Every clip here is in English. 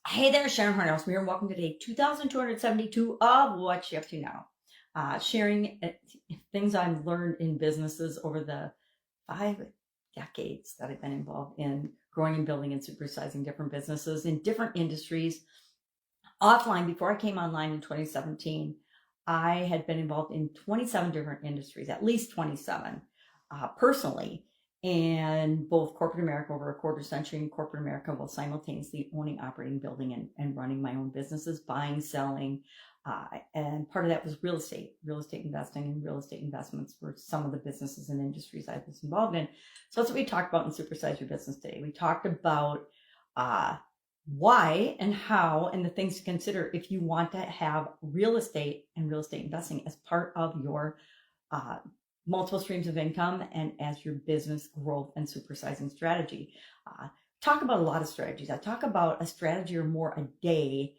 Hey there, Sharon Horne-Ellstrom here, and welcome to day 2272 of What You Up To Now. Sharing things I've learned in businesses over the 5 decades that I've been involved in growing and building and supersizing different businesses in different industries. Offline, before I came online in 2017, I had been involved in 27 different industries, at least 27 personally, and both corporate America over a quarter century and corporate America while simultaneously owning, operating, building, and running my own businesses, buying, selling. And part of that was real estate investing, and real estate investments were some of the businesses and industries I was involved in. So that's what we talked about in Supersize Your Business today. We talked about why and how and the things to consider if you want to have real estate and real estate investing as part of your multiple streams of income and as your business growth and supersizing strategy. Talk about a lot of strategies. I talk about a strategy or more a day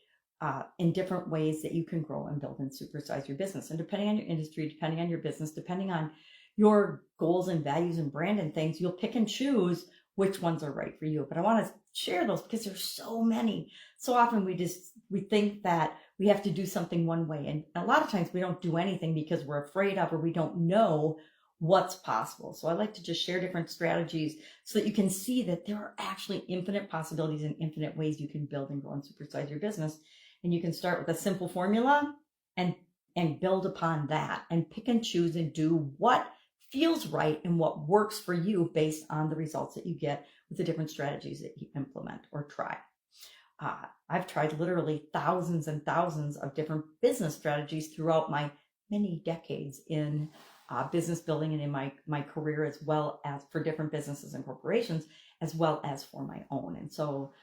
in different ways that you can grow and build and supersize your business. And depending on your industry, depending on your business, depending on your goals and values and brand and things, you'll pick and choose which ones are right for you. But I want to share those because there's so many. So often we think that we have to do something one way. And a lot of times we don't do anything because we're afraid of, or we don't know what's possible. So I like to just share different strategies so that you can see that there are actually infinite possibilities and infinite ways you can build and grow and supersize your business. And you can start with a simple formula and build upon that and pick and choose and do what feels right and what works for you based on the results that you get with the different strategies that you implement or try. I've tried literally thousands and thousands of different business strategies throughout my many decades in business building and in my career, as well as for different businesses and corporations, as well as for my own. And so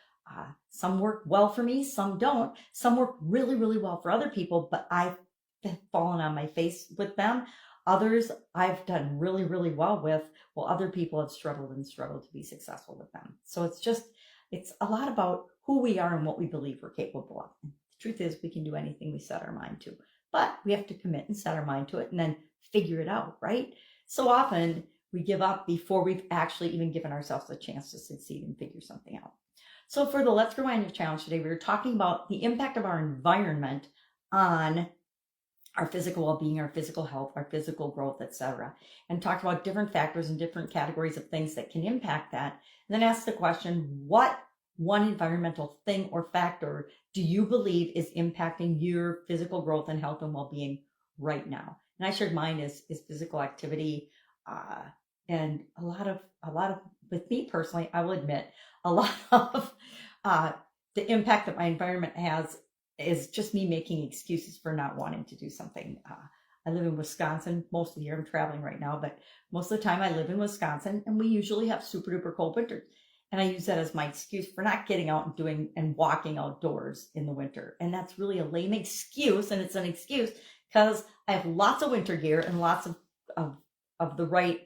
some work well for me, some don't. Some work really, really well for other people, but I've fallen on my face with them. Others I've done really, really well with, while other people have struggled to be successful with them. So it's a lot about who we are and what we believe we're capable of. And the truth is, we can do anything we set our mind to, but we have to commit and set our mind to it and then figure it out, right? So often we give up before we've actually even given ourselves a chance to succeed and figure something out. So for the Let's Grow Annual Challenge today, we were talking about the impact of our environment on our physical well-being, our physical health, our physical growth, etc., and talked about different factors and different categories of things that can impact that. And then asked the question, what one environmental thing or factor do you believe is impacting your physical growth and health and well-being right now? And I shared mine is physical activity, and a lot of with me personally, I will admit, a lot of the impact that my environment has is just me making excuses for not wanting to do something. I live in Wisconsin most of the year. I'm traveling right now, but most of the time I live in Wisconsin, and we usually have super duper cold winters. And I use that as my excuse for not getting out and doing and walking outdoors in the winter. And that's really a lame excuse. And it's an excuse because I have lots of winter gear and lots of the right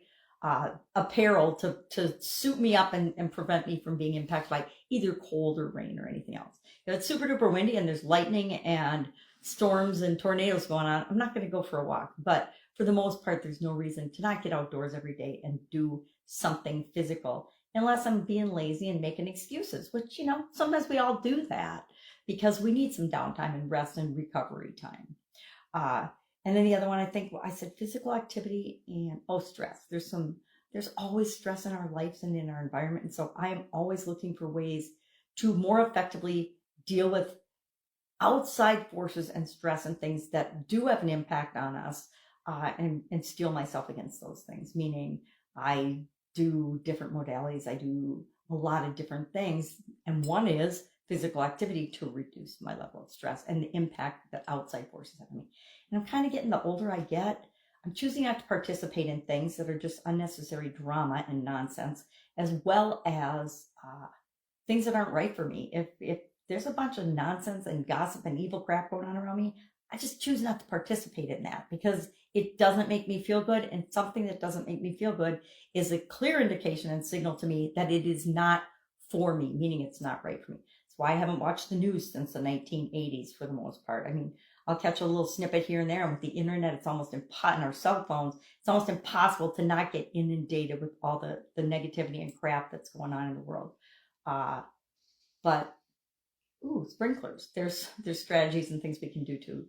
apparel to suit me up and prevent me from being impacted by either cold or rain or anything else. If it's super duper windy and there's lightning and storms and tornadoes going on, I'm not going to go for a walk. But for the most part, there's no reason to not get outdoors every day and do something physical, unless I'm being lazy and making excuses, which, sometimes we all do that because we need some downtime and rest and recovery time. And then the other one, I said physical activity and stress. There's always stress in our lives and in our environment. And so I am always looking for ways to more effectively deal with outside forces and stress and things that do have an impact on us, and steel myself against those things, meaning I do different modalities. I do a lot of different things. And one is physical activity to reduce my level of stress and the impact that outside forces have on me. And I'm kind of getting, the older I get, I'm choosing not to participate in things that are just unnecessary drama and nonsense, as well as things that aren't right for me. If there's a bunch of nonsense and gossip and evil crap going on around me, I just choose not to participate in that because it doesn't make me feel good. And something that doesn't make me feel good is a clear indication and signal to me that it is not for me, meaning it's not right for me. That's why I haven't watched the news since the 1980s for the most part. I mean, I'll catch a little snippet here and there. And with the internet, it's almost impossible, and our cell phones, it's almost impossible to not get inundated with all the negativity and crap that's going on in the world. But Ooh, sprinklers. There's strategies and things we can do to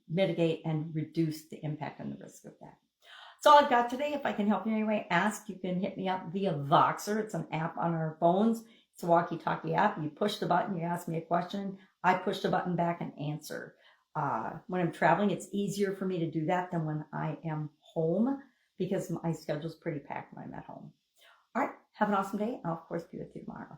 mitigate and reduce the impact and the risk of that. That's all I've got today. If I can help you in any way, ask. You can hit me up via Voxer. It's an app on our phones. It's a walkie-talkie app. You push the button, you ask me a question. I push the button back and answer. When I'm traveling, it's easier for me to do that than when I am home because my schedule's pretty packed when I'm at home. All right. Have an awesome day. I'll, of course, be with you tomorrow.